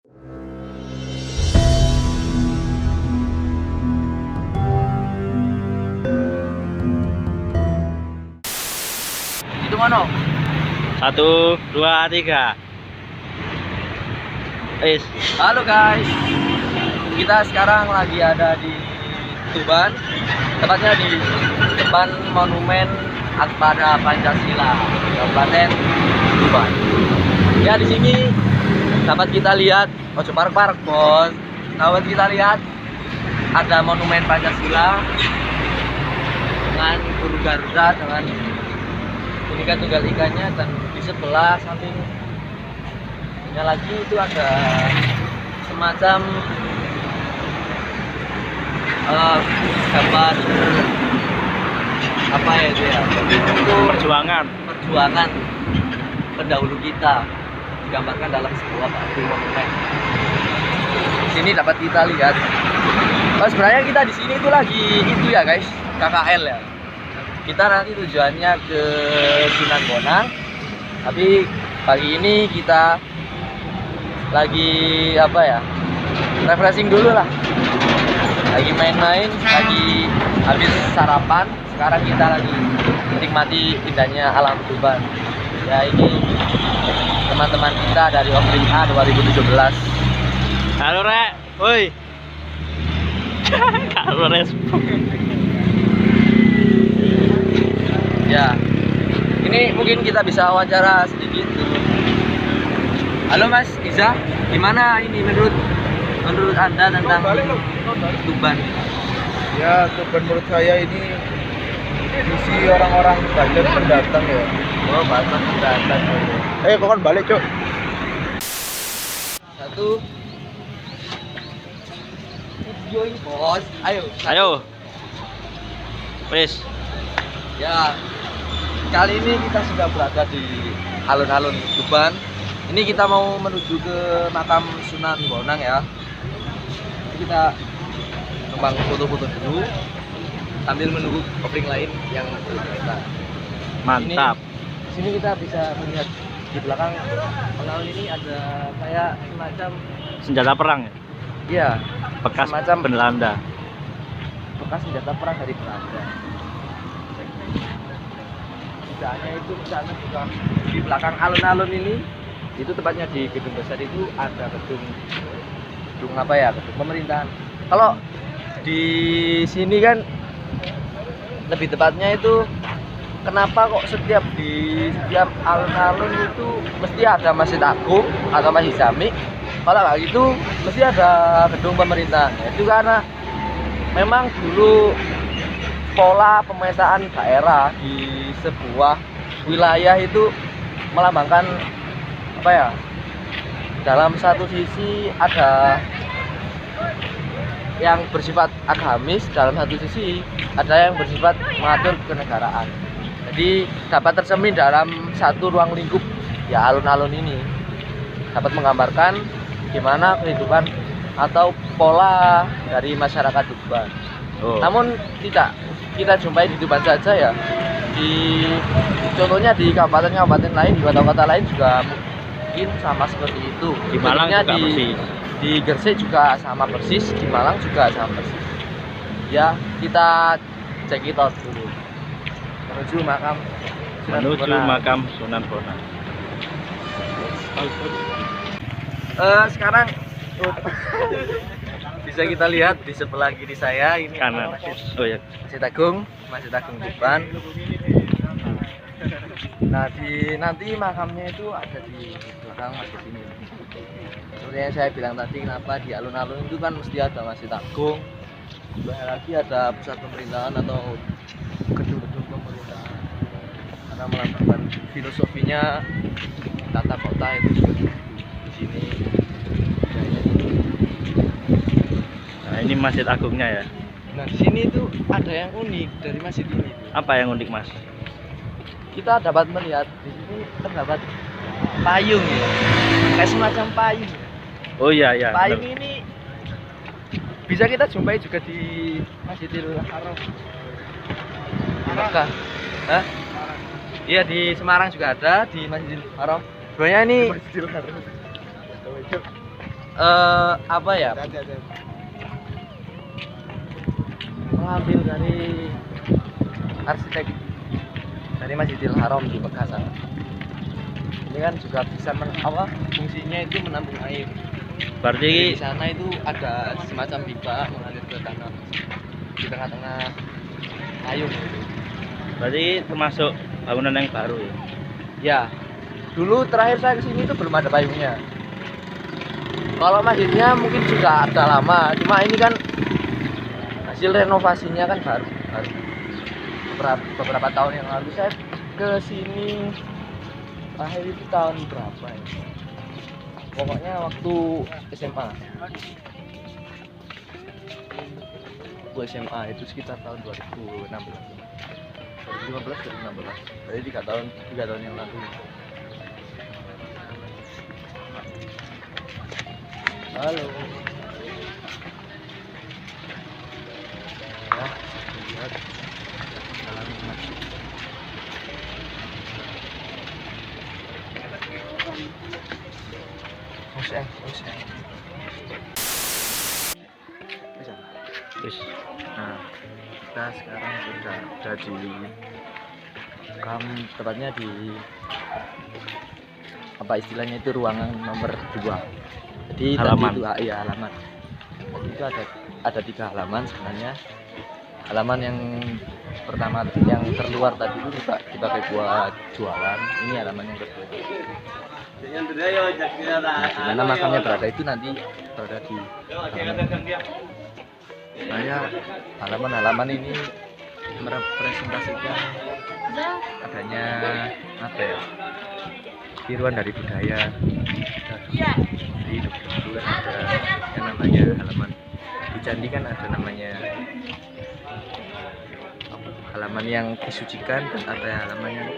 Itu mana? 1, 2, 3. Halo guys, kita sekarang lagi ada di Tuban, tepatnya di depan Monumen Armada Pancasila, Kabupaten Tuban. Ya, di sini dapat kita lihat, ojo park bos, dapat kita lihat ada Monumen Pancasila dengan guru Garuda dengan Bhinneka Tunggal Ikanya, dan di sebelah sampingnya lagi itu ada semacam gambar apa ya itu ya, itu Perjuangan pendahulu kita digambarkan dalam sebuah batu monumen. Di sini dapat kita lihat. Sebenarnya kita di sini itu lagi itu ya guys, KKL ya. Kita nanti tujuannya ke Sunan Bonang, tapi pagi ini kita lagi apa ya, refreshing dulu lah, lagi main-main, lagi habis sarapan. Sekarang kita lagi menikmati indahnya alam Tuban. Ya, ini teman-teman kita dari Opling A 2017. Halo Rek, woi. Halo respon. Ya, ini mungkin kita bisa wawancara sedikit dulu. Halo Mas Iza, gimana ini menurut Anda tentang Tuban? Ya, Tuban menurut saya ini isi orang-orang banyak pendatang ya. Oh, banyak pendatang. Kok kan balik, Cuk? Satu. Videoin bos, ayo. Wis. Ya, kali ini kita sudah berada di alun-alun Tuban. Ini kita mau menuju ke makam Sunan Bonang ya. Kita numpang foto-foto dulu sambil menunggu kopling lain yang kita. Mantap. Di sini kita bisa melihat di belakang alun ini ada kayak semacam, Senjata perang ya? iya, Bekas semacam Belanda. bekas senjata perang dari Belanda. Misalnya juga di belakang alun-alun ini, itu tepatnya di gedung besar itu ada gedung apa ya, gedung pemerintahan. Kalau di sini kan lebih tepatnya itu, kenapa kok setiap alun-alun itu mesti ada Masjid Agung atau Masjid Jami? Kalau nggak gitu mesti ada gedung pemerintahan. Itu karena memang dulu pola pemetaan daerah di sebuah wilayah itu melambangkan apa ya, dalam satu sisi ada yang bersifat agamis, dalam satu sisi ada yang bersifat mengatur kenegaraan. Jadi dapat tercermin dalam satu ruang lingkup ya, alun-alun ini dapat menggambarkan gimana kehidupan atau pola dari masyarakat Tuban. Oh. Namun tidak kita jumpai di Tuban saja ya, contohnya di kabupaten-kabupaten lain, di kota-kota lain juga mungkin sama seperti itu. Di Malang Bentuknya juga persis. di Gresik juga sama persis, di Malang juga sama persis. Ya, kita check it out dulu menuju makam Sunan Bonang. Sekarang bisa kita lihat di sebelah kiri saya ini Kanan. Oh ya. Masjid Agung Tuban. Nah, nanti makamnya itu ada di belakang masjid ini. Seperti yang saya bilang tadi, kenapa di alun-alun itu kan mesti ada Masjid Agung, lagi ada pusat pemerintahan atau gedung-gedung pemerintahan, karena melambangkan filosofinya tata kota itu di sini. Nah, ini Masjid Agungnya ya. Nah, di sini itu ada yang unik dari masjid ini. Apa yang unik, Mas? Kita dapat melihat di sini terdapat payung ya, kayak semacam payung. Oh iya ya. Payung ini bisa kita jumpai juga di Masjidil Haram di Mekah. Hah? Iya, di Semarang juga ada, di Masjidil Haram. Sebenarnya ini apa ya, mengambil dari arsitek dari Masjidil Haram di Mekah sana. Ini kan juga bisa fungsinya itu menampung air. Berarti Di sana itu ada semacam pipa mengalir ke tanah di tengah-tengah payung. berarti termasuk bangunan yang baru ya. Ya, dulu terakhir saya kesini itu belum ada payungnya. Kalau masjidnya mungkin juga ada lama, cuma ini kan hasil renovasinya kan baru. Beberapa tahun yang lalu saya kesini terakhir itu tahun berapa ya? Pokoknya waktu SMA. Waktu SMA itu sekitar tahun 2015. 2016. Jadi 3 tahun yang lalu. Halo. Ya, lihat. Jalan masjid. Usah. Wis. Nah, kita sekarang sudah ada di tepatnya di apa istilahnya itu ruangan nomor 2. Jadi Halaman. tadi itu ya halaman. Jadi itu ada 3 halaman sebenarnya. Halaman yang pertama yang terluar tadi itu juga dipakai buat jualan. Ini halaman yang kedua. Nah, di mana makamnya berada itu nanti berada di halaman ini merepresentasikan adanya apa ya, tiruan dari budaya. Jadi kebetulan ada yang namanya halaman di candi kan ada namanya halaman yang disucikan dan ada halaman yang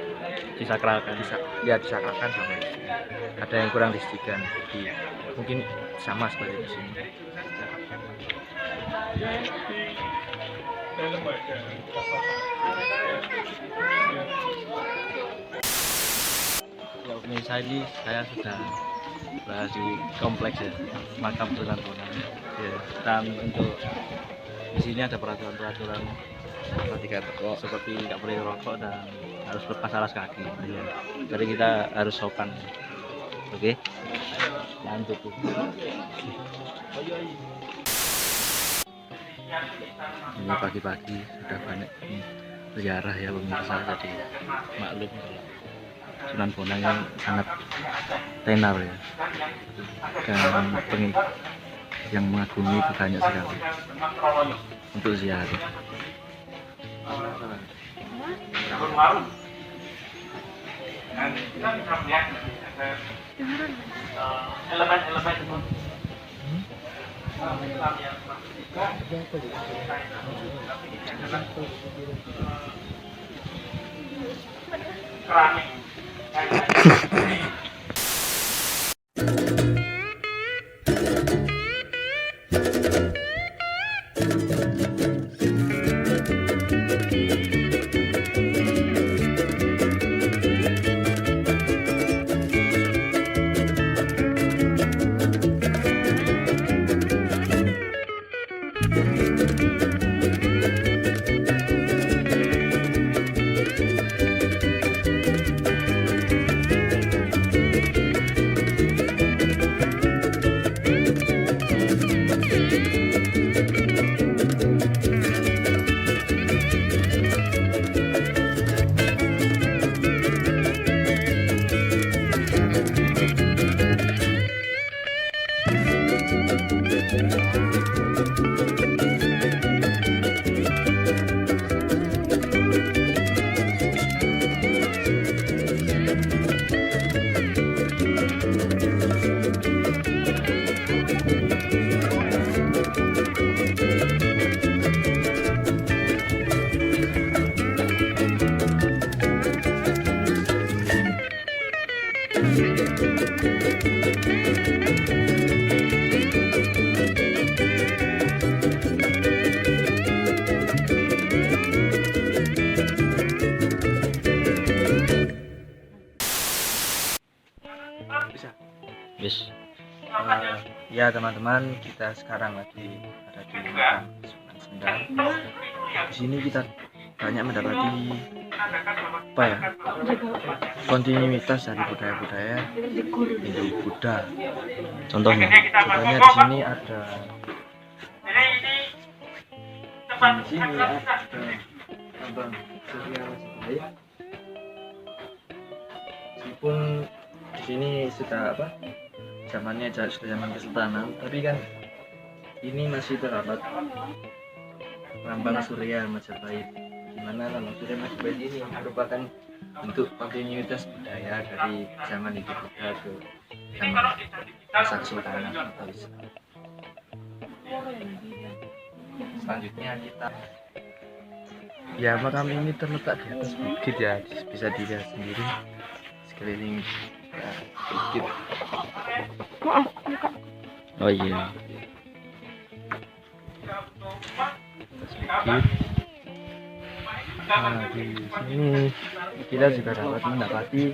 Disakralkan. disakralkan sama itu. Ada yang kurang disucikan, jadi mungkin sama seperti di sini. Ya, pemirsa, ini saya sudah berada di kompleks ya, makam Sunan Bonang. Ya, dan untuk di sini ada peraturan-peraturan seperti nggak boleh rokok dan harus lepas alas kaki. Ya. Jadi kita harus sopan. Oke, lanjut. Ini pagi-pagi sudah banyak ziarah ya pemirsa, jadi maklum kalau Sunan Bonang yang sangat tenar ya, dan yang mengagumi itu banyak sekali untuk ziarah. Ya teman-teman, kita sekarang lagi ada di Makam Sunan Sendang. Di sini kita banyak mendapati apa ya, kontinuitas dari budaya-budaya Hindu Buddha. Contohnya Contohnya di sini ada Abang Surya Majapahit. Meskipun di sini sudah apa? Zamannya sudah zaman kesultanan, tapi kan ini masih terdapat lambang Surya Majapahit. Dimana lambang Surya Majapahit ini merupakan bentuk kontinuitas budaya dari zaman Hindu Buddha ke zaman masa kesultanan atau Islam. Selanjutnya kita, ya makam ini terletak di atas bukit ya, bisa dilihat sendiri sekeliling ya, bukit. oh iya Nah, di sini kita juga dapat mendapati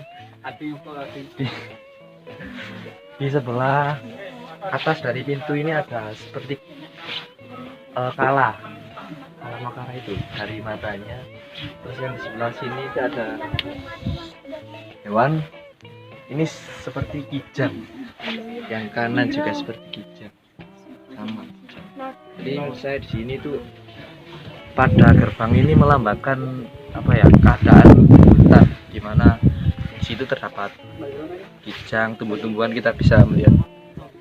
di sebelah atas dari pintu ini ada seperti kala makara itu dari matanya. Terus yang di sebelah sini itu ada hewan, ini seperti kijang, yang kanan juga seperti kijang, sama. Jadi menurut saya di sini tuh pada gerbang ini melambangkan apa ya, keadaan hutan, di mana di situ terdapat kijang, tumbuh-tumbuhan. Kita bisa melihat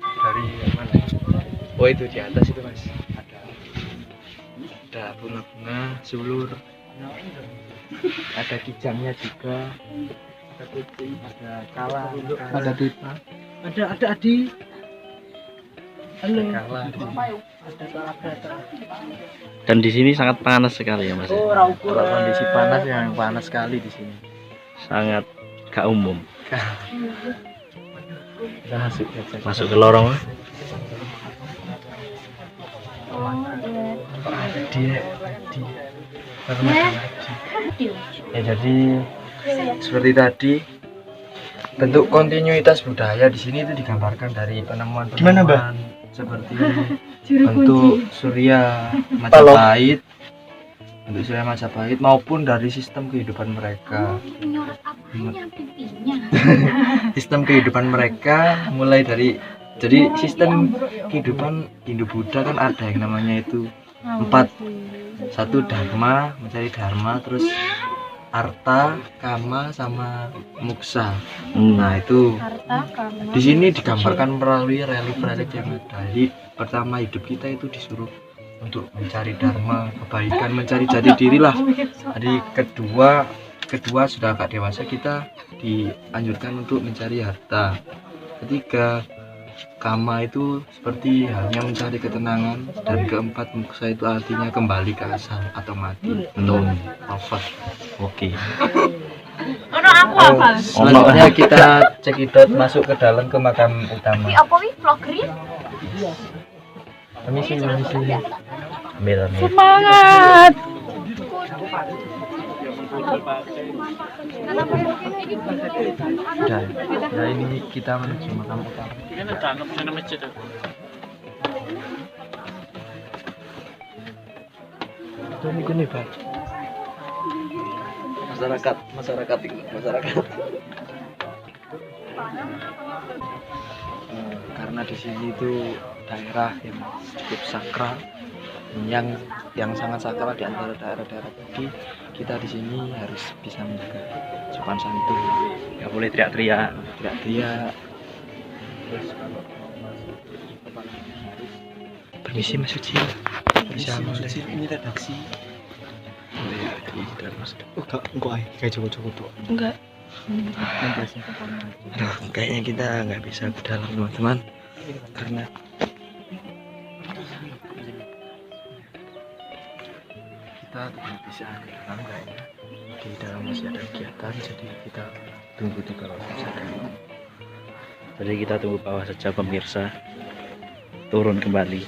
dari mana? Oh itu di atas itu mas, ada bunga-bunga sulur, ada kijangnya juga, ada putih, ada kala, ada pipa, ada adi, ada kala, dan di sini sangat panas sekali ya mas ya? Kalau kondisi panas, yang panas sekali di sini. Sangat gak umum. Kita Masuk ke lorong ya. Jadi seperti tadi, bentuk kontinuitas budaya di sini itu digambarkan dari penemuan-penemuan seperti bentuk Surya Majapahit, maupun dari sistem kehidupan mereka. Sistem kehidupan mereka mulai dari, jadi sistem kehidupan Hindu Buddha kan ada yang namanya itu 4. Satu dharma, mencari dharma, terus arta, kama, sama muksa. Nah itu di sini digambarkan melalui relief-relief yang ada. Jadi pertama, hidup kita itu disuruh untuk mencari dharma, kebaikan, mencari jati diri lah. Jadi kedua sudah agak dewasa, kita dianjurkan untuk mencari harta. Ketiga, kama itu seperti halnya mencari ketenangan, dan keempat, muksa itu artinya kembali ke asal atau mati atau wafat. oke. Selanjutnya kita cekidot masuk ke dalam ke makam utama. Permisi. Ambil. Semangat. Ya ini kita menuju makam utama. Itu mungkin nih Pak. Masyarakat. Karena di sini itu daerah yang cukup sakral, yang sangat sakral di antara daerah-daerah tadi. Kita di sini harus bisa menjaga sopan santun, Gak boleh teriak-teriak. Terus kalau permisi Mas Suci, bisa ini redaksi. Oh iya, sudah masuk. Enggak, kayak cukup tuh. Enggak. Aduh, kayaknya kita nggak bisa ke dalam teman-teman, karena kita tidak bisa di dalam kayaknya. Di dalam masih ada kegiatan, jadi kita tunggu di bawah saja. Jadi kita tunggu bawah saja pemirsa, turun kembali.